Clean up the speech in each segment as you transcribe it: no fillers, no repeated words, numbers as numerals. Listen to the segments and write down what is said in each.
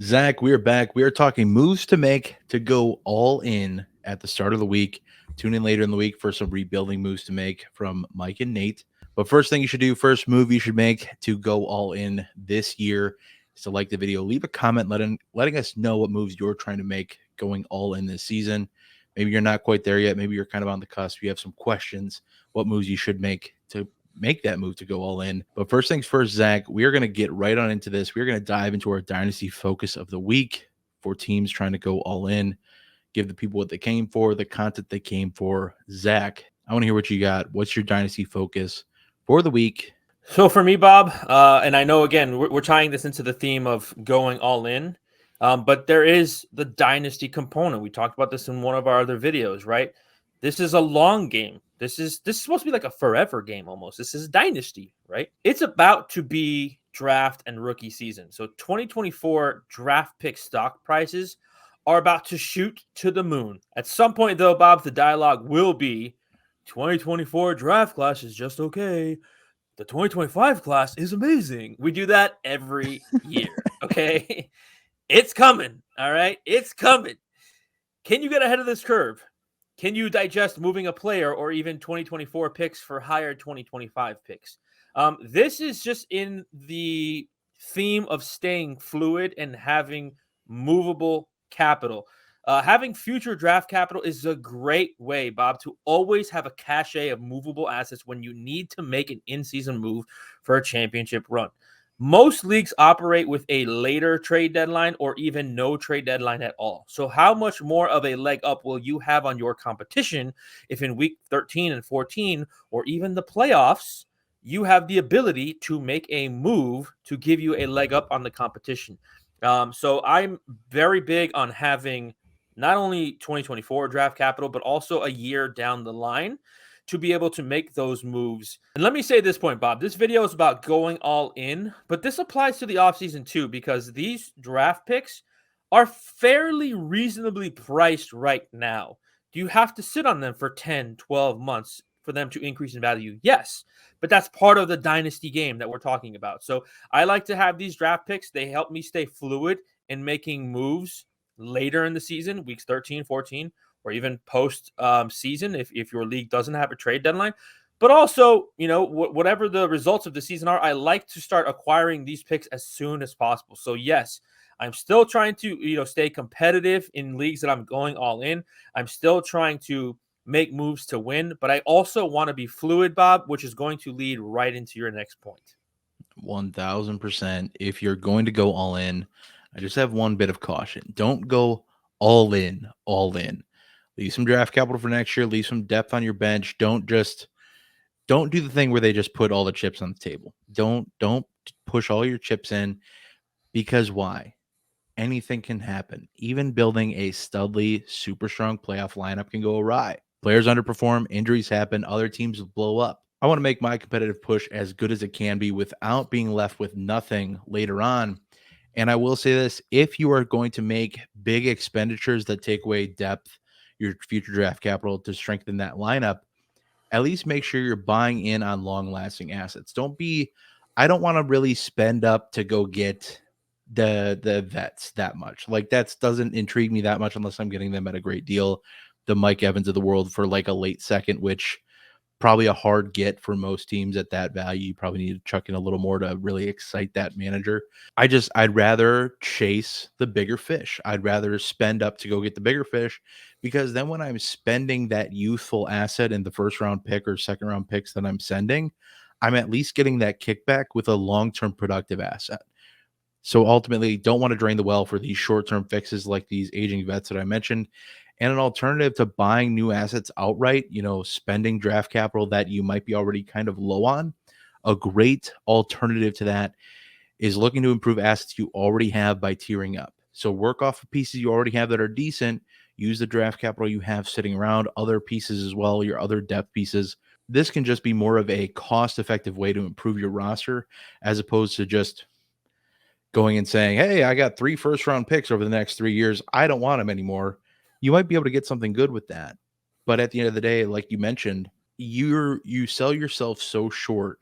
Zach, we are back. We are talking moves to make to go all in at the start of the week. Tune in later in the week for some rebuilding moves to make from Mike and Nate. But first thing you should do, first move you should make to go all in this year is to like the video, leave a comment letting us know what moves you're trying to make going all in this season. Maybe you're not quite there yet. Maybe you're kind of on the cusp. You have some questions, what moves you should make to make that move to go all in. But first things first, Zach, we are going to get right on into this. We're going to dive into our dynasty focus of the week for teams trying to go all in, give the people what they came for, the content they came for. Zach, I want to hear what you got. What's your dynasty focus for the week? So for me, Bob, and I know, again, we're tying this into the theme of going all in, but there is the dynasty component. We talked about this in one of our other videos, right? This is a long game. This is supposed to be like a forever game almost. This is dynasty, right? It's about to be draft and rookie season. So 2024 draft pick stock prices are about to shoot to the moon. At some point, though, Bob, the dialogue will be 2024 draft class is just okay. The 2025 class is amazing. We do that every year, okay? It's coming, all right? It's coming. Can you get ahead of this curve? Can you digest moving a player or even 2024 picks for higher 2025 picks? This is just in the theme of staying fluid and having movable capital. Having future draft capital is a great way, Bob, to always have a cachet of movable assets when you need to make an in-season move for a championship run. Most leagues operate with a later trade deadline or even no trade deadline at all. So how much more of a leg up will you have on your competition if in week 13 and 14 or even the playoffs, you have the ability to make a move to give you a leg up on the competition? So I'm very big on having not only 2024 draft capital, but also a year down the line to be able to make those moves. And let me say this point, Bob, this video is about going all in, but this applies to the offseason too, because these draft picks are fairly reasonably priced right now. Do you have to sit on them for 10, 12 months for them to increase in value? Yes, but that's part of the dynasty game that we're talking about. So I like to have these draft picks. They help me stay fluid in making moves later in the season, weeks 13, 14, or even post season if your league doesn't have a trade deadline. But also, whatever the results of the season are, I like to start acquiring these picks as soon as possible. So yes, I'm still trying to, stay competitive in leagues that I'm going all in. I'm still trying to make moves to win, but I also want to be fluid, Bob, which is going to lead right into your next point. 1000%. If you're going to go all in, I just have one bit of caution. Don't go all in, all in. Leave some draft capital for next year, leave some depth on your bench. Don't do the thing where they just put all the chips on the table. Don't push all your chips in, because why? Anything can happen. Even building a studly, super strong playoff lineup can go awry. Players underperform, injuries happen, other teams blow up. I want to make my competitive push as good as it can be without being left with nothing later on. And I will say this, if you are going to make big expenditures that take away depth, your future draft capital to strengthen that lineup, at least make sure you're buying in on long-lasting assets. I don't want to really spend up to go get the vets that much. Like, that doesn't intrigue me that much unless I'm getting them at a great deal. The Mike Evans of the world for like a late second, which probably a hard get for most teams at that value. You probably need to chuck in a little more to really excite that manager. I'd rather chase the bigger fish. I'd rather spend up to go get the bigger fish, because then when I'm spending that youthful asset in the first round pick or second round picks that I'm sending, I'm at least getting that kickback with a long-term productive asset. So ultimately, don't want to drain the well for these short-term fixes like these aging vets that I mentioned. And an alternative to buying new assets outright, spending draft capital that you might be already kind of low on, a great alternative to that is looking to improve assets you already have by tiering up. So work off of pieces you already have that are decent. Use the draft capital you have sitting around, other pieces as well, your other depth pieces. This can just be more of a cost-effective way to improve your roster, as opposed to just going and saying, hey, I got 3 first-round picks over the next 3 years. I don't want them anymore. You might be able to get something good with that. But at the end of the day, like you mentioned, you sell yourself so short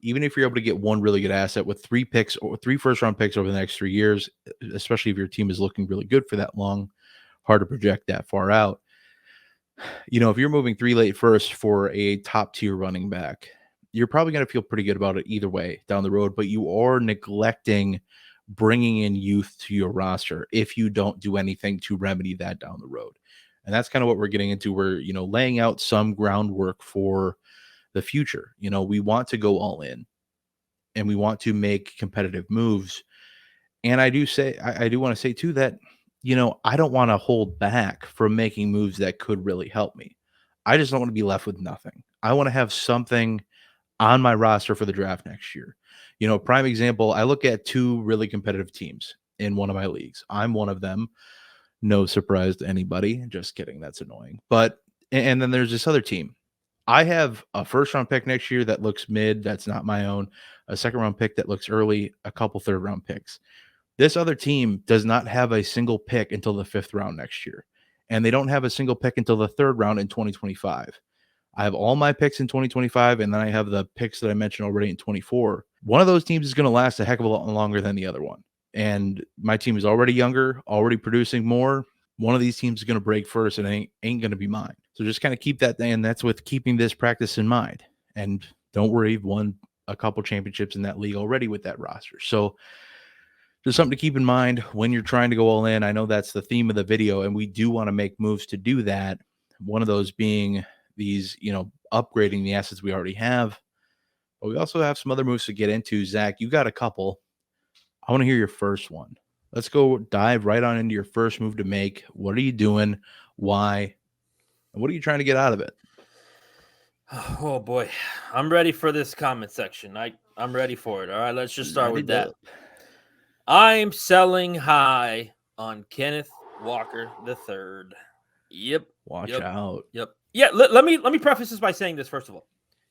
even if you're able to get one really good asset with 3 picks or 3 first-round picks over the next 3 years, especially if your team is looking really good for that long, hard to project that far out. If you're moving 3 late first for a top-tier running back, you're probably going to feel pretty good about it either way down the road, but you are neglecting bringing in youth to your roster if you don't do anything to remedy that down the road. And that's kind of what we're getting into. We're, laying out some groundwork for the future. We want to go all in and we want to make competitive moves. And I do want to say too that, I don't want to hold back from making moves that could really help me. I just don't want to be left with nothing. I want to have something on my roster for the draft next year. Prime example, I look at 2 really competitive teams in one of my leagues. I'm one of them. No surprise to anybody. Just kidding. That's annoying. But, and then there's this other team. I have a first round pick next year that looks mid. That's not my own. A second round pick that looks early. A couple third round picks. This other team does not have a single pick until the 5th round next year. And they don't have a single pick until the 3rd round in 2025. I have all my picks in 2025, and then I have the picks that I mentioned already in 24. One of those teams is going to last a heck of a lot longer than the other one. And my team is already younger, already producing more. One of these teams is going to break first, and it ain't going to be mine. So just kind of keep that thing, and that's with keeping this practice in mind. And don't worry, I've won a couple championships in that league already with that roster. So just something to keep in mind when you're trying to go all in. I know that's the theme of the video, and we do want to make moves to do that. One of those being these, upgrading the assets we already have. But we also have some other moves to get into. Zach, you got a couple. I want to hear your first one. Let's go dive right on into your first move to make. What are you doing? Why? And what are you trying to get out of it? Oh boy, I'm ready for this comment section. I'm ready for it. All right, let's just start with that. I'm selling high on Kenneth Walker III. Yep. Watch out. Yep. Yeah. Let me preface this by saying this first of all.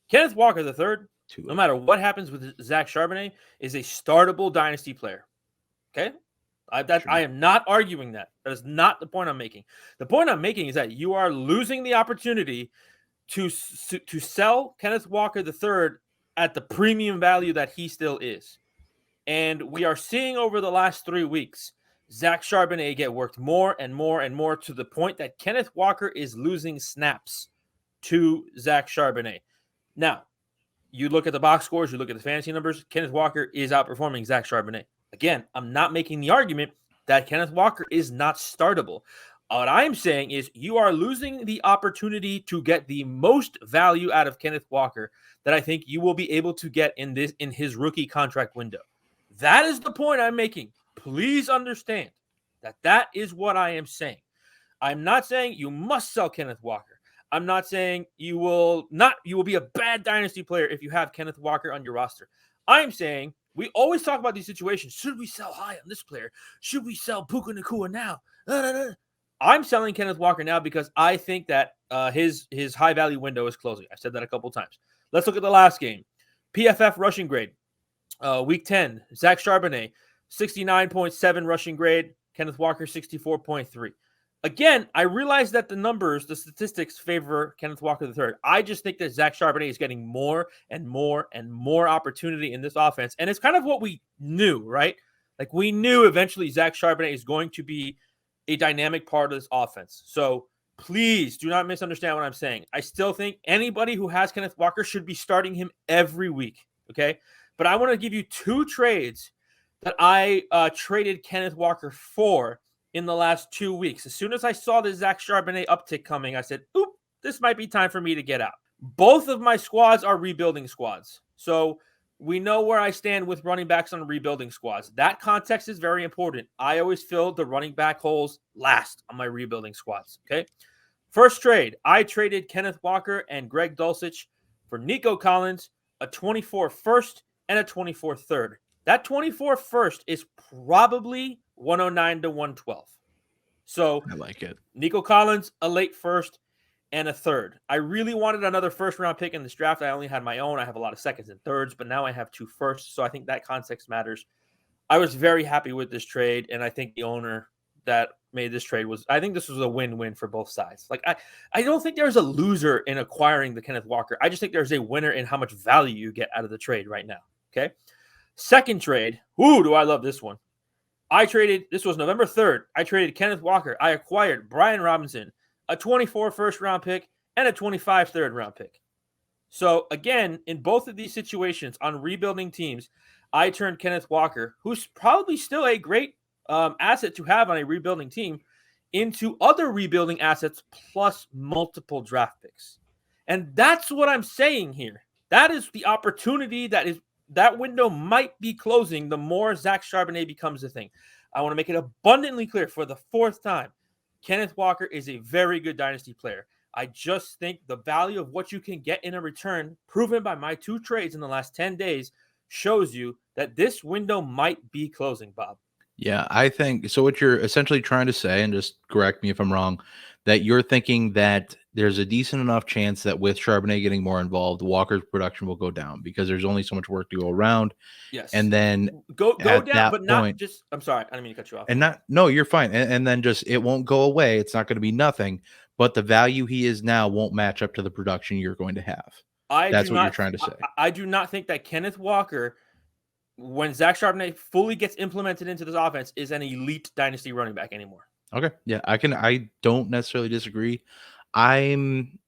Kenneth Walker III, no matter what happens with Zack Charbonnet, is a startable dynasty player. Okay. I am not arguing that. That is not the point I'm making. The point I'm making is that you are losing the opportunity to sell Kenneth Walker III at the premium value that he still is. And we are seeing over the last 3 weeks, Zack Charbonnet get worked more and more and more to the point that Kenneth Walker is losing snaps to Zack Charbonnet. Now, you look at the box scores, you look at the fantasy numbers, Kenneth Walker is outperforming Zack Charbonnet. Again, I'm not making the argument that Kenneth Walker is not startable. What I'm saying is you are losing the opportunity to get the most value out of Kenneth Walker that I think you will be able to get in his rookie contract window. That is the point I'm making. Please understand that is what I am saying. I'm not saying you must sell Kenneth Walker. I'm not saying you will be a bad dynasty player if you have Kenneth Walker on your roster. I'm saying we always talk about these situations. Should we sell high on this player? Should we sell Puka Nacua now? I'm selling Kenneth Walker now because I think that his high value window is closing. I've said that a couple times. Let's look at the last game. PFF rushing grade. Week 10, Zack Charbonnet, 69.7 rushing grade. Kenneth Walker, 64.3. Again, I realize that the statistics favor Kenneth Walker III. I just think that Zack Charbonnet is getting more and more and more opportunity in this offense. And it's kind of what we knew, right? Like we knew eventually Zack Charbonnet is going to be a dynamic part of this offense. So please do not misunderstand what I'm saying. I still think anybody who has Kenneth Walker should be starting him every week, okay? But I want to give you 2 trades that I traded Kenneth Walker for in the last 2 weeks. As soon as I saw the Zack Charbonnet uptick coming, I said, oop, this might be time for me to get out. Both of my squads are rebuilding squads. So we know where I stand with running backs on rebuilding squads. That context is very important. I always fill the running back holes last on my rebuilding squads, okay? First trade, I traded Kenneth Walker and Greg Dulcich for Nico Collins, a 24 first and a 24 third. That 24 first is probably 109 to 112. So I like it. Nico Collins, a late first and a third. I really wanted another first round pick in this draft. I only had my own. I have a lot of seconds and thirds, but now I have 2 firsts. So I think that context matters. I was very happy with this trade, and I think the owner that made this trade was, I think this was a win-win for both sides. Like I don't think there's a loser in acquiring the Kenneth Walker. I just think there's a winner in how much value you get out of the trade right now. Okay. Second trade. Ooh, do I love this one. This was November 3rd. I traded Kenneth Walker. I acquired Brian Robinson, a 24 first round pick and a 25 third round pick. So again, in both of these situations on rebuilding teams, I turned Kenneth Walker, who's probably still a great asset to have on a rebuilding team, into other rebuilding assets plus multiple draft picks. And that's what I'm saying here. That is the opportunity that window might be closing the more Zack Charbonnet becomes a thing. I want to make it abundantly clear for the fourth time. Kenneth Walker is a very good dynasty player. I just think the value of what you can get in a return, proven by my 2 trades in the last 10 days, shows you that this window might be closing, Bob. Yeah, I think so. What you're essentially trying to say, and just correct me if I'm wrong, that you're thinking that there's a decent enough chance that with Charbonnet getting more involved, Walker's production will go down because there's only so much work to go around. Yes. And then go down, but not point, just. I'm sorry, I didn't mean to cut you off. And no, you're fine. And then just it won't go away. It's not going to be nothing, but the value he is now won't match up to the production you're going to have. That's what you're trying to say. I do not think that Kenneth Walker, when Zack Charbonnet fully gets implemented into this offense, is an elite dynasty running back anymore. Okay. Yeah, I don't necessarily disagree. I'm,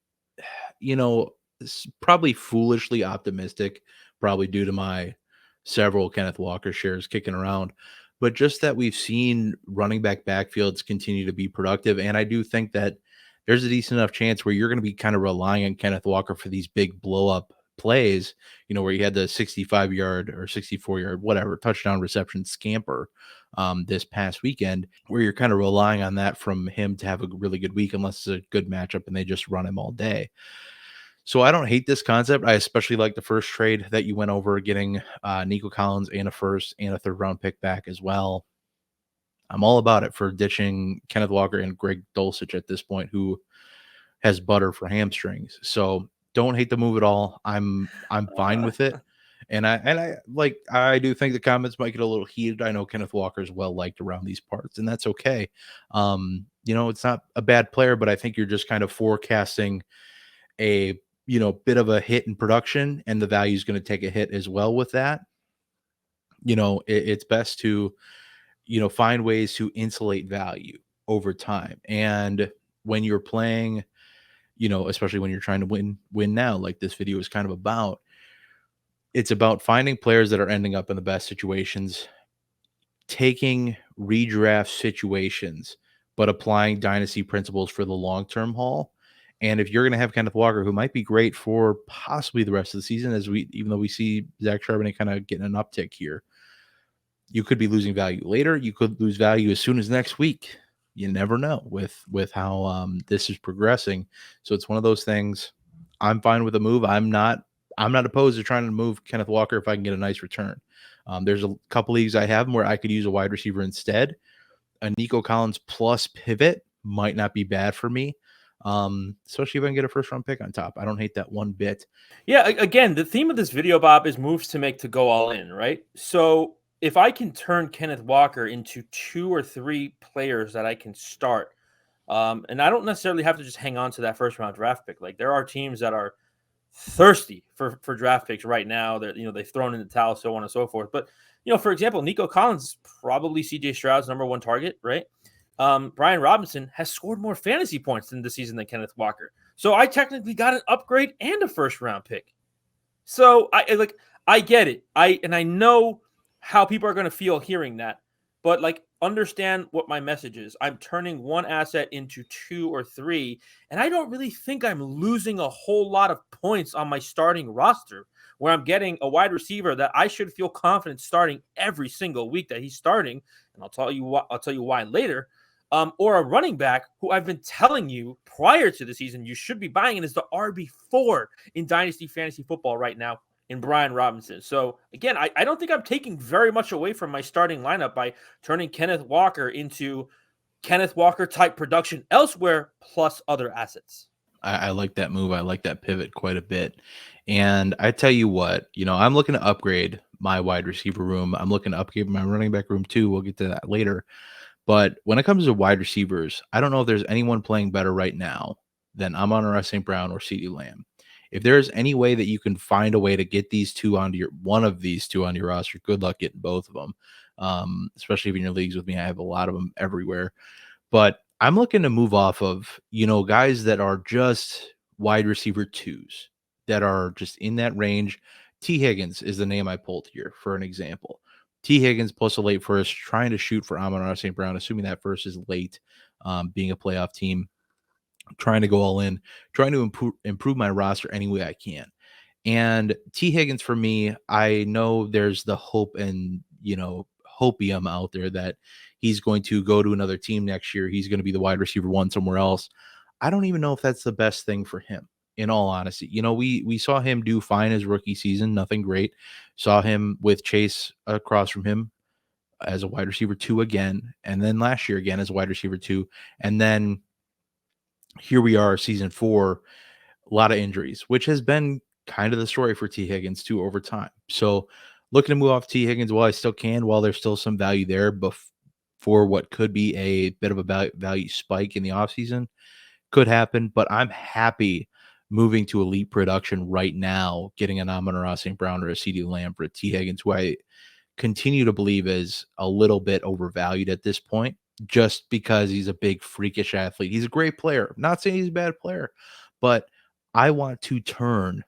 probably foolishly optimistic, probably due to my several Kenneth Walker shares kicking around, but just that we've seen running back backfields continue to be productive. And I do think that there's a decent enough chance where you're going to be kind of relying on Kenneth Walker for these big blow up plays, where he had the 65-yard or 64-yard, whatever, touchdown reception scamper this past weekend, where you're kind of relying on that from him to have a really good week, unless it's a good matchup and they just run him all day. So I don't hate this concept. I especially like the first trade that you went over, getting Nico Collins and a first and a third round pick back as well. I'm all about it for ditching Kenneth Walker and Greg Dulcich at this point, who has butter for hamstrings. So don't hate the move at all. I'm fine with it. And I do think the comments might get a little heated. I know Kenneth Walker is well liked around these parts, and that's okay. It's not a bad player, but I think you're just kind of forecasting a bit of a hit in production, and the value is going to take a hit as well with that. It's best to find ways to insulate value over time. And when you're playing, especially when you're trying to win now, like this video is kind of about, it's about finding players that are ending up in the best situations, taking redraft situations, but applying dynasty principles for the long-term haul. And if you're going to have Kenneth Walker, who might be great for possibly the rest of the season, even though we see Zack Charbonnet kind of getting an uptick here, you could be losing value later. You could lose value as soon as next week. You never know with how this is progressing. So it's one of those things. I'm fine with the move. I'm not opposed to trying to move Kenneth Walker if I can get a nice return. There's a couple leagues I have where I could use a wide receiver instead. A Nico Collins plus pivot might not be bad for me, especially if I can get a first round pick on top. I don't hate that one bit. Yeah, again, the theme of this video, Bob, is moves to make to go all in, right? So if I can turn Kenneth Walker into 2 or 3 players that I can start, and I don't necessarily have to just hang on to that first round draft pick. Like, there are teams that are thirsty for draft picks right now. That they've thrown in the towel, so on and so forth. But for example, Nico Collins is probably CJ Stroud's number 1 target, right? Brian Robinson has scored more fantasy points in the season than Kenneth Walker. So I technically got an upgrade and a first round pick. So I get it. I know how people are going to feel hearing that, but understand what my message is. I'm turning one asset into 2 or 3, and I don't really think I'm losing a whole lot of points on my starting roster, where I'm getting a wide receiver that I should feel confident starting every single week that he's starting, and I'll tell you why later. Or a running back who I've been telling you prior to the season you should be buying, and is the RB4 in Dynasty Fantasy Football right now in Brian Robinson. So again, I don't think I'm taking very much away from my starting lineup by turning Kenneth Walker into Kenneth Walker type production elsewhere, plus other assets. I like that move. I like that pivot quite a bit. And I tell you what, I'm looking to upgrade my wide receiver room. I'm looking to upgrade my running back room too. We'll get to that later. But when it comes to wide receivers, I don't know if there's anyone playing better right now than Amon'Ra St. Brown or CeeDee Lamb. If there's any way that you can find a way to get these two onto one of these two on your roster, good luck getting both of them. Especially if in your leagues with me, I have a lot of them everywhere. But I'm looking to move off of, guys that are just wide receiver twos that are just in that range. T. Higgins is the name I pulled here for an example. T. Higgins plus a late first, trying to shoot for Amon'Ra St. Brown, assuming that first is late, being a playoff team, trying to go all in, trying to improve my roster any way I can. And T. Higgins, for me, I know there's the hope and, hopium out there that he's going to go to another team next year. He's going to be the wide receiver one somewhere else. I don't even know if that's the best thing for him, in all honesty. We saw him do fine his rookie season, nothing great. Saw him with Chase across from him as a wide receiver two again, and then last year again as a wide receiver two. And then here we are, season 4, a lot of injuries, which has been kind of the story for T. Higgins too over time. So looking to move off T. Higgins while I still can, while there's still some value there for what could be a bit of a value spike in the offseason, could happen. But I'm happy moving to elite production right now, getting an Amon'Ra St. Brown or a CeeDee Lamb for a T. Higgins, who I continue to believe is a little bit overvalued at this point, just because he's a big freakish athlete. He's a great player. I'm not saying he's a bad player, but I want to turn,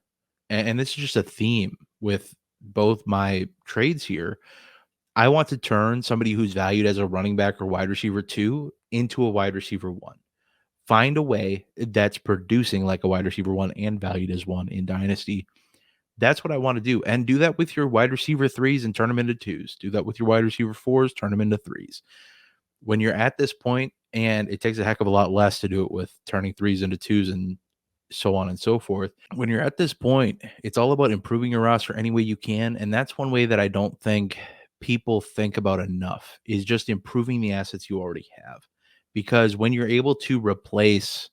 and this is just a theme with both my trades here. I want to turn somebody who's valued as a running back or wide receiver 2 into a wide receiver 1. Find a way that's producing like a wide receiver 1 and valued as one in Dynasty. That's what I want to do. And do that with your wide receiver 3s and turn them into 2s. Do that with your wide receiver 4s, turn them into 3s. When you're at this point, and it takes a heck of a lot less to do it with turning 3s into 2s and so on and so forth. When you're at this point, it's all about improving your roster any way you can. And that's one way that I don't think people think about enough, is just improving the assets you already have. Because when you're able to replace,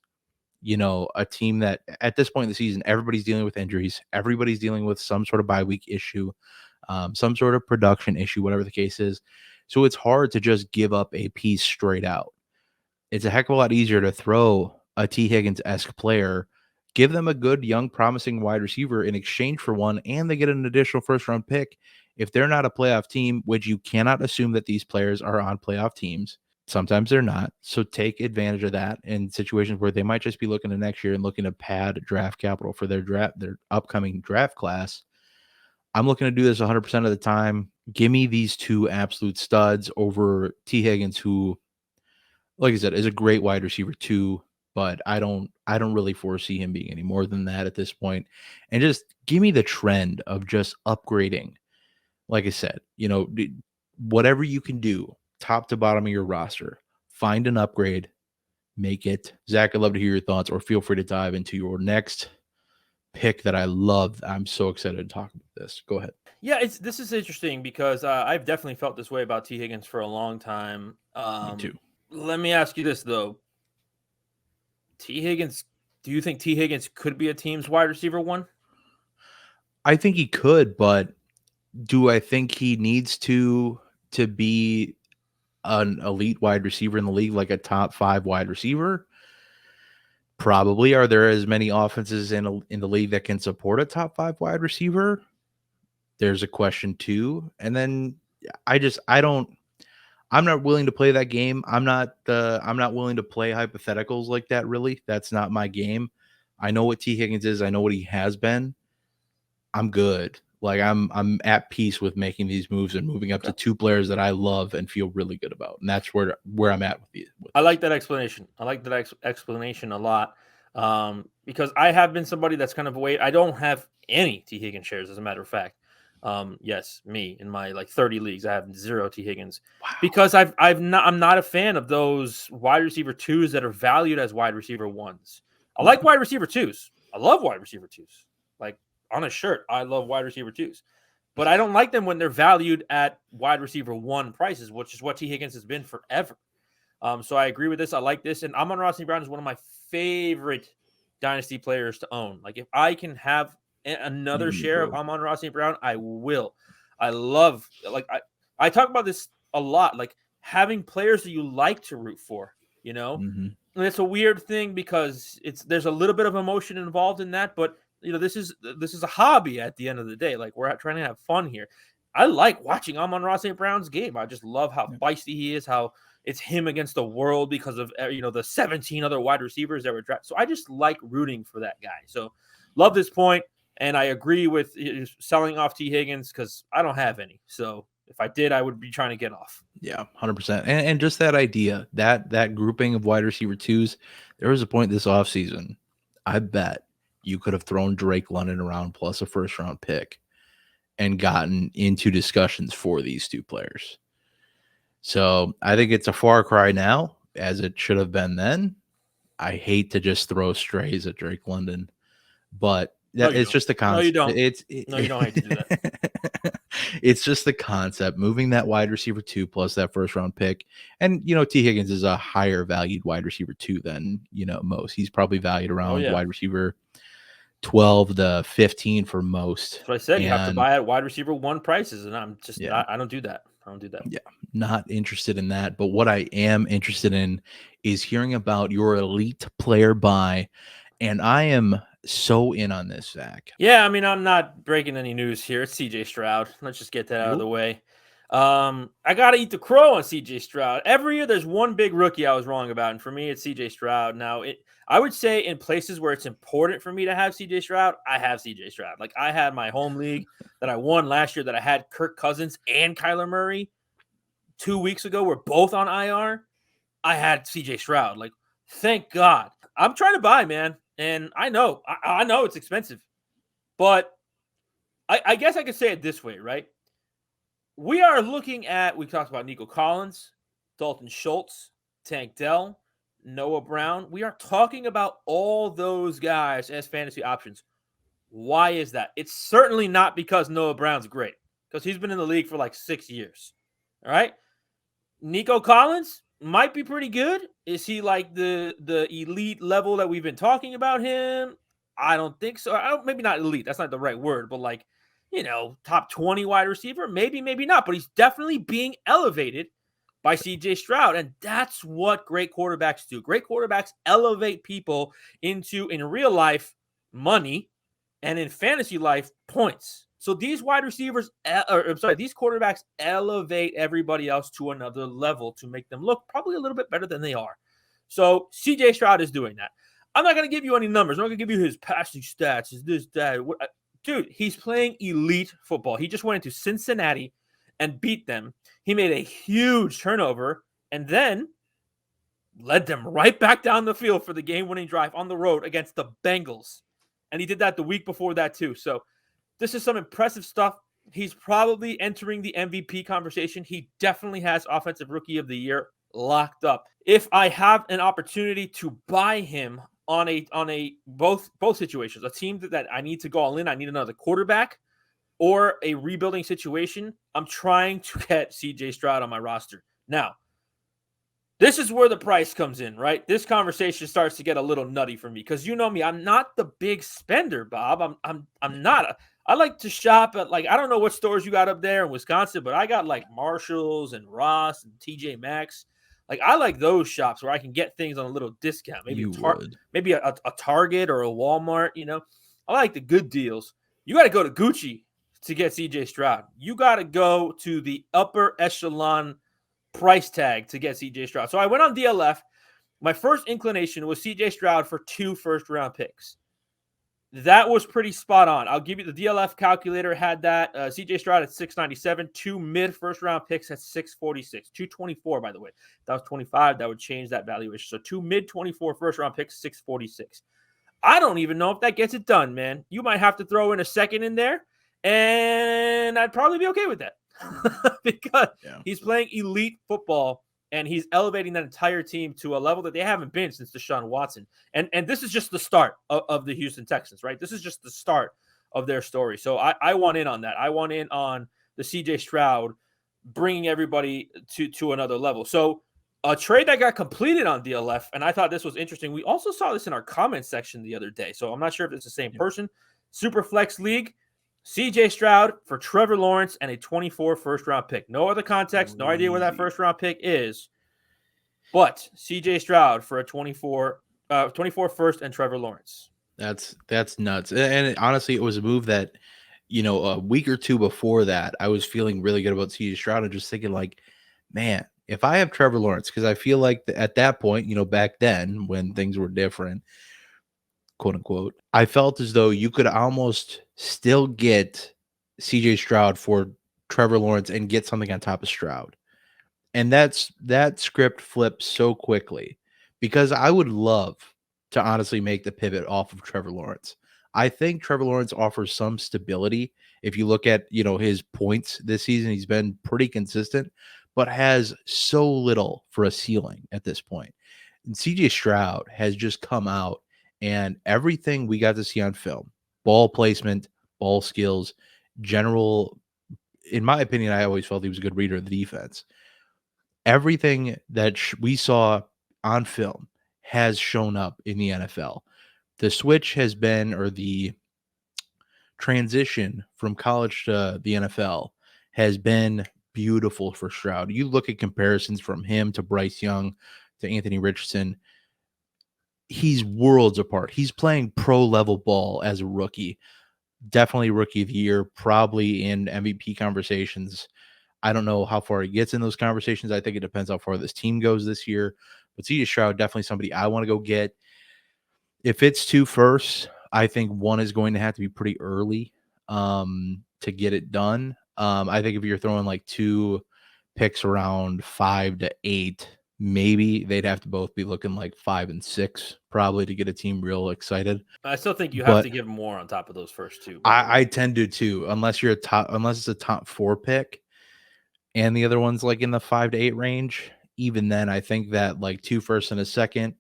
a team that at this point in the season, everybody's dealing with injuries, everybody's dealing with some sort of bye week issue, some sort of production issue, whatever the case is. So it's hard to just give up a piece straight out. It's a heck of a lot easier to throw a T. Higgins-esque player, give them a good, young, promising wide receiver in exchange for one, and they get an additional first-round pick. If they're not a playoff team, which you cannot assume that these players are on playoff teams, sometimes they're not. So take advantage of that in situations where they might just be looking to next year and looking to pad draft capital for their upcoming draft class. I'm looking to do this 100% of the time. Give me these two absolute studs over T. Higgins, who, like I said, is a great wide receiver too, but I don't really foresee him being any more than that at this point. And just give me the trend of just upgrading. Like I said, whatever you can do, top to bottom of your roster, find an upgrade, make it. Zach, I'd love to hear your thoughts, or feel free to dive into your next pick that I love. I'm so excited to talk about this. Go ahead. Yeah, this is interesting because I've definitely felt this way about T. Higgins for a long time. Me too. Let me ask you this though. T. Higgins, do you think T. Higgins could be a team's wide receiver 1? I think he could, but do I think he needs to be an elite wide receiver in the league, like a top 5 wide receiver? Probably. Are there as many offenses in the league that can support a top 5 wide receiver? There's a question too. And then I'm not willing to play that game. I'm not willing to play hypotheticals like that, really. That's not my game. I know what T. Higgins is. I know what he has been. I'm good. Like I'm at peace with making these moves and moving up to 2 players that I love and feel really good about. And that's where I'm at with these. I like that explanation. I like that explanation a lot, because I have been somebody that's kind of I don't have any T. Higgins shares, as a matter of fact. Yes, me in my 30 leagues, I have 0 T. Higgins. Wow. Because I'm not a fan of those wide receiver 2s that are valued as wide receiver 1s. I like wide receiver 2s. I love wide receiver 2s. Like on a shirt, I love wide receiver 2s. But I don't like them when they're valued at wide receiver 1 prices, which is what T. Higgins has been forever. So I agree with this. I like this. And Amon'Ra St. Brown is one of my favorite Dynasty players to own. Like if I can have another share of Amon'Ra St. Brown, I will. I love, I talk about this a lot. Like having players that you like to root for, Mm-hmm. And it's a weird thing because there's a little bit of emotion involved in that, but this is a hobby at the end of the day. Like, we're trying to have fun here. I like watching Amon'Ra St. Brown's game. I just love how feisty he is, how it's him against the world because of the 17 other wide receivers that were drafted. So I just like rooting for that guy. So love this point, and I agree with selling off T. Higgins because I don't have any. So if I did, I would be trying to get off. Yeah, 100%. And just that idea, that grouping of wide receiver twos, there was a point this offseason, I bet you could have thrown Drake London around plus a first-round pick and gotten into discussions for these two players. So I think it's a far cry now, as it should have been then. I hate to just throw strays at Drake London, but it's just the concept. No, you don't. No, you don't hate to do that. It's just the concept, moving that wide receiver 2 plus that first round pick. And, T. Higgins is a higher valued wide receiver 2 than, most. He's probably valued around wide receiver 12 to 15 for most. That's what I said. You have to buy at wide receiver 1 prices, and I'm just I don't do that. Yeah, not interested in that. But what I am interested in is hearing about your elite player buy. And I am so in on this, Zach. Yeah, I mean, I'm not breaking any news here. It's CJ Stroud. Let's just get that out of the way. I got to eat the crow on CJ Stroud. Every year there's one big rookie I was wrong about, and for me, it's CJ Stroud. Now, I would say in places where it's important for me to have CJ Stroud, I have CJ Stroud. Like, I had my home league that I won last year that I had Kirk Cousins and Kyler Murray 2 weeks ago. We're both on IR. I had CJ Stroud. Like, thank God. I'm trying to buy, man. And I know it's expensive, but I guess I could say it this way, right? We are looking at, we talked about Nico Collins, Dalton Schultz, Tank Dell, Noah Brown. We are talking about all those guys as fantasy options. Why is that? It's certainly not because Noah Brown's great, because he's been in the league for like 6 years. All right. Nico Collins might be pretty good. Is he like the elite level that we've been talking about him? I don't think so. Maybe not elite. That's not the right word, but like, top 20 wide receiver, maybe not, but he's definitely being elevated by CJ Stroud. And that's what great quarterbacks do. Great quarterbacks elevate people into, in real life, money, and in fantasy life, points. So these wide receivers, these quarterbacks elevate everybody else to another level to make them look probably a little bit better than they are. So CJ Stroud is doing that. I'm not going to give you any numbers. I'm not going to give you his passing stats, his this, that. Dude, he's playing elite football. He just went into Cincinnati and beat them. He made a huge turnover and then led them right back down the field for the game-winning drive on the road against the Bengals. And he did that the week before that too. So this is some impressive stuff. He's probably entering the MVP conversation. He definitely has Offensive Rookie of the Year locked up. If I have an opportunity to buy him on a both situations, a team that I need to go all in, I need another quarterback, or a rebuilding situation, I'm trying to get CJ Stroud on my roster. Now, this is where the price comes in, right? This conversation starts to get a little nutty for me because you know me, I'm not the big spender, Bob. I'm not. I like to shop at, like, I don't know what stores you got up there in Wisconsin, but I got like Marshalls and Ross and TJ Maxx. Like, I like those shops where I can get things on a little discount. Maybe maybe a Target or a Walmart, I like the good deals. You got to go to Gucci to get CJ Stroud. You got to go to the upper echelon price tag to get CJ Stroud. So I went on DLF. My first inclination was CJ Stroud for 2 first-round picks. That was pretty spot on. I'll give you the DLF calculator had that. CJ Stroud at 697, 2 mid first-round picks at 646, 224, by the way. If that was 25, that would change that valuation. So 2 mid 24 first-round picks, 646. I don't even know if that gets it done, man. You might have to throw in a second in there, and I'd probably be okay with that because he's playing elite football. And he's elevating that entire team to a level that they haven't been since Deshaun Watson. And this is just the start of the Houston Texans, right? This is just the start of their story. So I want in on that. I want in on the CJ Stroud bringing everybody to another level. So a trade that got completed on DLF, and I thought this was interesting. We also saw this in our comment section the other day. So I'm not sure if it's the same person. Superflex League. CJ Stroud for Trevor Lawrence and a 24 first round pick. No other context, no idea where that Crazy. first round pick is. But CJ Stroud for a 24 first and Trevor Lawrence. That's nuts. And honestly, it was a move that, a week or two before that, I was feeling really good about CJ Stroud and just thinking like, man, if I have Trevor Lawrence, because I feel like at that point, back then when things were different, quote unquote, I felt as though you could almost still get CJ Stroud for Trevor Lawrence and get something on top of Stroud. And that script flips so quickly because I would love to honestly make the pivot off of Trevor Lawrence. I think Trevor Lawrence offers some stability. If you look at, his points this season, he's been pretty consistent, but has so little for a ceiling at this point. And CJ Stroud has just come out and everything we got to see on film, ball placement, ball skills, general, in my opinion, I always felt he was a good reader of the defense. Everything that we saw on film has shown up in the NFL. The switch has been, or the transition from college to the NFL has been beautiful for Stroud. You look at comparisons from him to Bryce Young to Anthony Richardson, he's worlds apart. He's playing pro level ball as a rookie. Definitely rookie of the year, probably in MVP conversations. I don't know how far he gets in those conversations. I think it depends how far this team goes this year. But CJ Stroud, definitely somebody I want to go get. If it's 2 firsts, I think one is going to have to be pretty early to get it done. I think if you're throwing like 2 picks around 5 to 8, maybe they'd have to both be looking like 5 and 6 probably to get a team real excited. I still think you have But to give more on top of those first two. I tend to too, unless it's a top 4 pick. And the other one's like in the 5 to 8 range. Even then, I think that like 2 firsts and a second,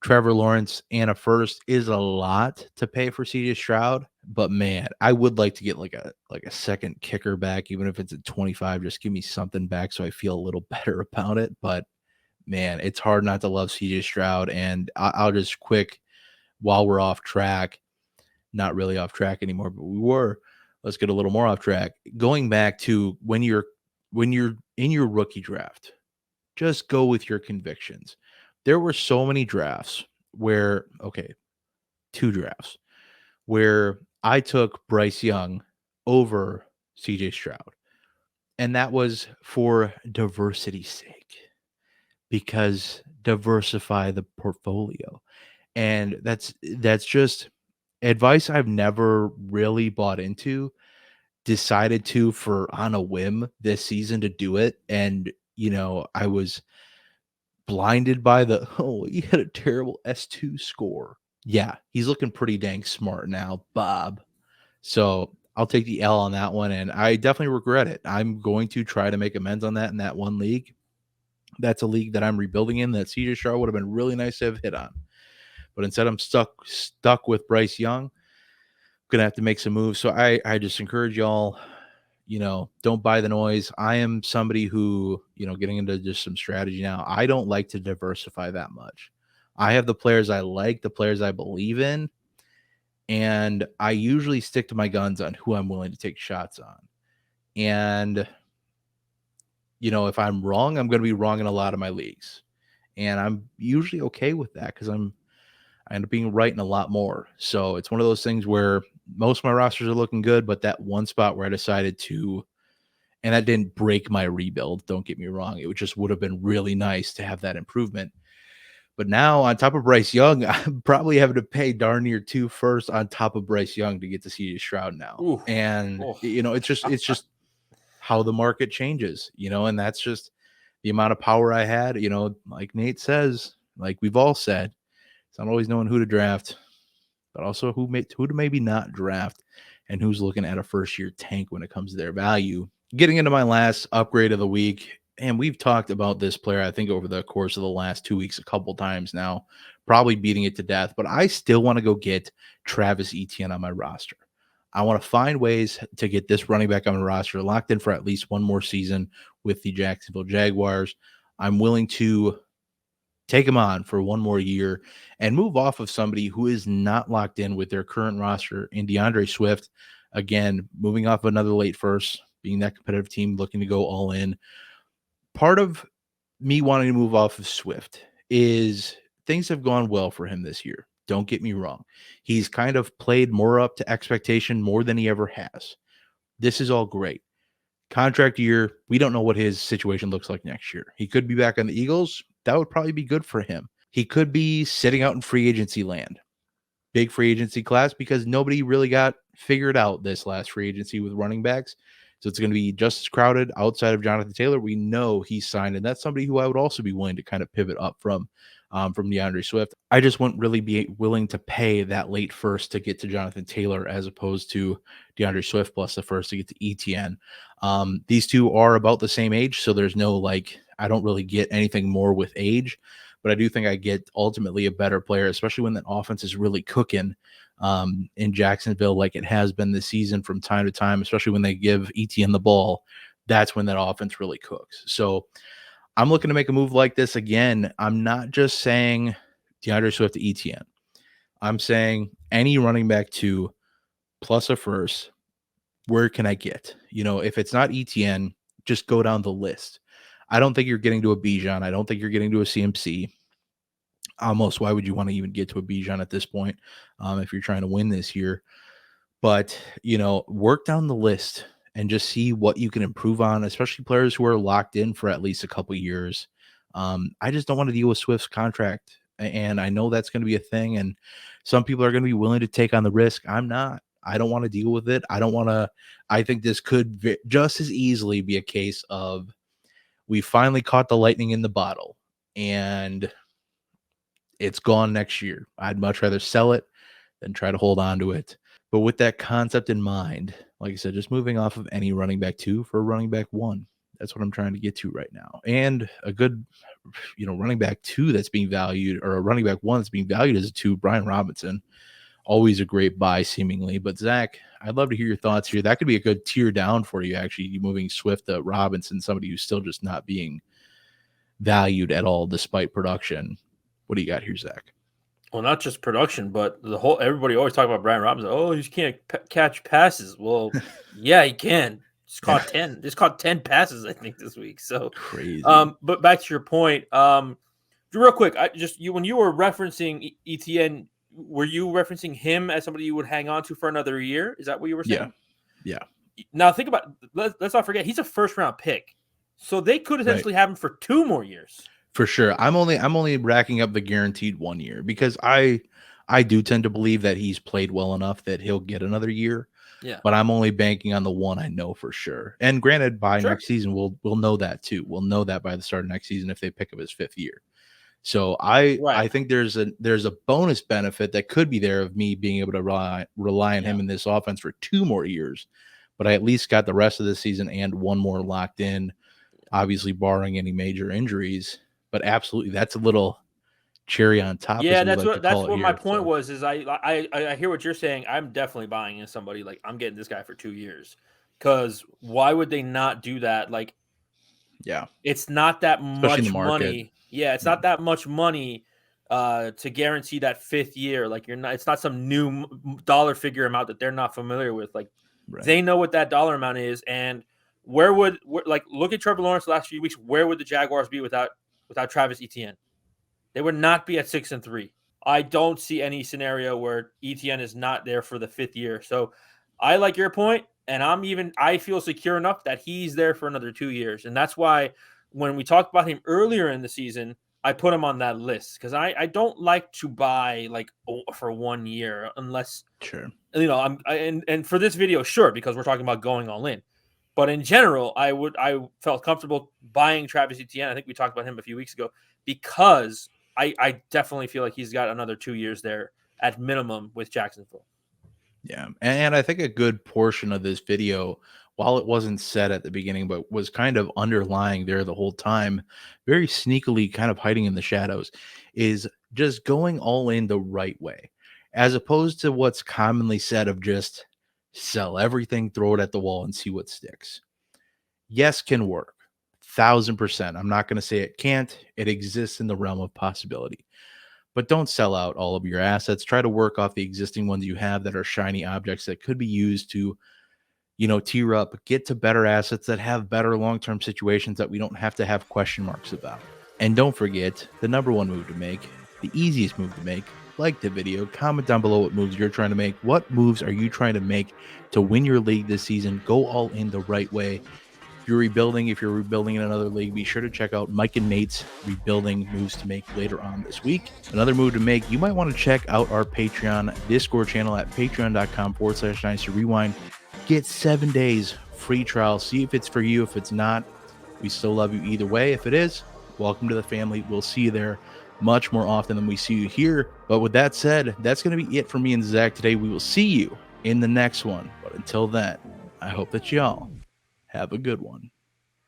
Trevor Lawrence and a first is a lot to pay for CJ Stroud. But man, I would like to get like a second kicker back, even if it's at 25. Just give me something back so I feel a little better about it. But man, it's hard not to love CJ Stroud. And I'll just quick while we're off track, not really off track anymore, but we were. Let's get a little more off track. Going back to when you're in your rookie draft, just go with your convictions. There were so many drafts where, okay, 2 drafts where I took Bryce Young over CJ Stroud. And that was for diversity's sake, because diversify the portfolio. And that's just advice I've never really bought into. Decided to for on a whim this season to do it, and I was blinded by the he had a terrible S2 score. Yeah, he's looking pretty dang smart now, Bob. So I'll take the L on that one, and I definitely regret it. I'm going to try to make amends on that in that one league. That's a league that I'm rebuilding in that CJ Stroud would have been really nice to have hit on, but instead I'm stuck with Bryce Young. Gonna have to make some moves. So I just encourage y'all, don't buy the noise. I am somebody who, getting into just some strategy now, I don't like to diversify that much. I have the players I like, the players I believe in, and I usually stick to my guns on who I'm willing to take shots on. And, if I'm wrong, I'm going to be wrong in a lot of my leagues. And I'm usually okay with that because I end up being right in a lot more. So it's one of those things where most of my rosters are looking good, but that one spot where I decided to, and that didn't break my rebuild, don't get me wrong. It just would have been really nice to have that improvement. But now on top of Bryce Young, I'm probably having to pay darn near 2 firsts on top of Bryce Young to get to CJ Stroud now. Ooh. And, Oh. it's just how the market changes, and that's just the amount of power I had, like Nate says, like we've all said, it's not always knowing who to draft, but also who to maybe not draft and who's looking at a first-year tank when it comes to their value. Getting into my last upgrade of the week, and we've talked about this player, I think, over the course of the last 2 weeks a couple times now, probably beating it to death, but I still want to go get Travis Etienne on my roster. I want to find ways to get this running back on my roster locked in for at least one more season with the Jacksonville Jaguars. I'm willing to take him on for one more year and move off of somebody who is not locked in with their current roster in DeAndre Swift. Again, moving off another late first, being that competitive team, looking to go all in. Part of me wanting to move off of Swift is things have gone well for him this year. Don't get me wrong. He's kind of played more up to expectation more than he ever has. This is all great. Contract year, we don't know what his situation looks like next year. He could be back on the Eagles. That would probably be good for him. He could be sitting out in free agency land. Big free agency class because nobody really got figured out this last free agency with running backs. So it's going to be just as crowded outside of Jonathan Taylor. We know he's signed, and that's somebody who I would also be willing to kind of pivot up from DeAndre Swift. I just wouldn't really be willing to pay that late first to get to Jonathan Taylor as opposed to DeAndre Swift plus the first to get to Etienne. These two are about the same age, so there's no I don't really get anything more with age, but I do think I get ultimately a better player, especially when that offense is really cooking in Jacksonville like it has been this season from time to time, especially when they give Etienne the ball. That's when that offense really cooks. So I'm looking to make a move like this again. I'm not just saying DeAndre Swift to Etienne. I'm saying any running back 2 plus a first. Where can I get? If it's not Etienne, just go down the list. I don't think you're getting to a Bijan. I don't think you're getting to a CMC. Almost, why would you want to even get to a Bijan at this point if you're trying to win this year? But, work down the list and just see what you can improve on, especially players who are locked in for at least a couple years. I just don't want to deal with Swift's contract. And I know that's going to be a thing. And some people are going to be willing to take on the risk. I'm not. I don't want to deal with it. I think this could just as easily be a case of we finally caught the lightning in the bottle and it's gone next year. I'd much rather sell it than try to hold on to it. But with that concept in mind, like I said, just moving off of any running back 2 for a running back 1. That's what I'm trying to get to right now. And a good, running back 2 that's being valued, or a running back 1 that's being valued as a 2, Brian Robinson. Always a great buy, seemingly. But Zach, I'd love to hear your thoughts here. That could be a good tier down for you, actually, moving Swift to Robinson, somebody who's still just not being valued at all despite production. What do you got here, Zach? Well, not just production, but everybody always talk about Brian Robinson. Oh, he can't catch passes. Well, yeah, he can. Just caught 10. Just caught 10 passes, I think, this week. So crazy. But back to your point, real quick, when you were referencing Etienne, were you referencing him as somebody you would hang on to for another year? Is that what you were saying? Yeah. Now think about it. Let's not forget he's a first round pick, so they could essentially have him for 2 more years. For sure. I'm only racking up the guaranteed 1 year because I do tend to believe that he's played well enough that he'll get another year. Yeah. But I'm only banking on the 1 I know for sure. And granted, by next season, we'll know that too. We'll know that by the start of next season if they pick up his 5th year. So I think there's a bonus benefit that could be there of me being able to rely on him in this offense for 2 more years. But I at least got the rest of the season and 1 more locked in, obviously barring any major injuries. But absolutely, that's a little cherry on top. Yeah, that's what my point was. Is I hear what you're saying. I'm definitely buying in somebody like I'm getting this guy for 2 years, because why would they not do that? Like, it's not that much money. Yeah, it's not that much money to guarantee that 5th year. Like it's not some new dollar figure amount that they're not familiar with. Like they know what that dollar amount is, and look at Trevor Lawrence the last few weeks. Where would the Jaguars be without Travis Etienne? They would not be at 6-3. I don't see any scenario where Etienne is not there for the 5th year. So I like your point, and I feel secure enough that he's there for another 2 years. And that's why when we talked about him earlier in the season, I put him on that list because I don't like to buy for 1 year unless and for this video, sure, because we're talking about going all in. But in general, I felt comfortable buying Travis Etienne. I think we talked about him a few weeks ago because I definitely feel like he's got another 2 years there at minimum with Jacksonville. Yeah. And I think a good portion of this video, while it wasn't said at the beginning, but was kind of underlying there the whole time, very sneakily kind of hiding in the shadows, is just going all in the right way, as opposed to what's commonly said of just sell everything, throw it at the wall and see what sticks. Yes, can work. 1,000%. I'm not going to say it can't. It exists in the realm of possibility. but don't sell out all of your assets. Try to work off the existing ones you have that are shiny objects that could be used to, tier up, get to better assets that have better long-term situations that we don't have to have question marks about. And don't forget the number one move to make, the easiest move to make. Like the video, comment down below what moves you're trying to make. What moves are you trying to make to win your league this season? Go all in the right way. If you're rebuilding in another league, be sure to check out Mike and Nate's rebuilding moves to make later on this week. Another move to make, you might want to check out our Patreon Discord channel at patreon.com/Dynasty Rewind. Get 7 days free trial. See if it's for you. If it's not, we still love you either way. If it is, welcome to the family. We'll see you there much more often than we see you here. But with that said, that's going to be it for me and Zach today. We will see you in the next one. But until then, I hope that y'all have a good one.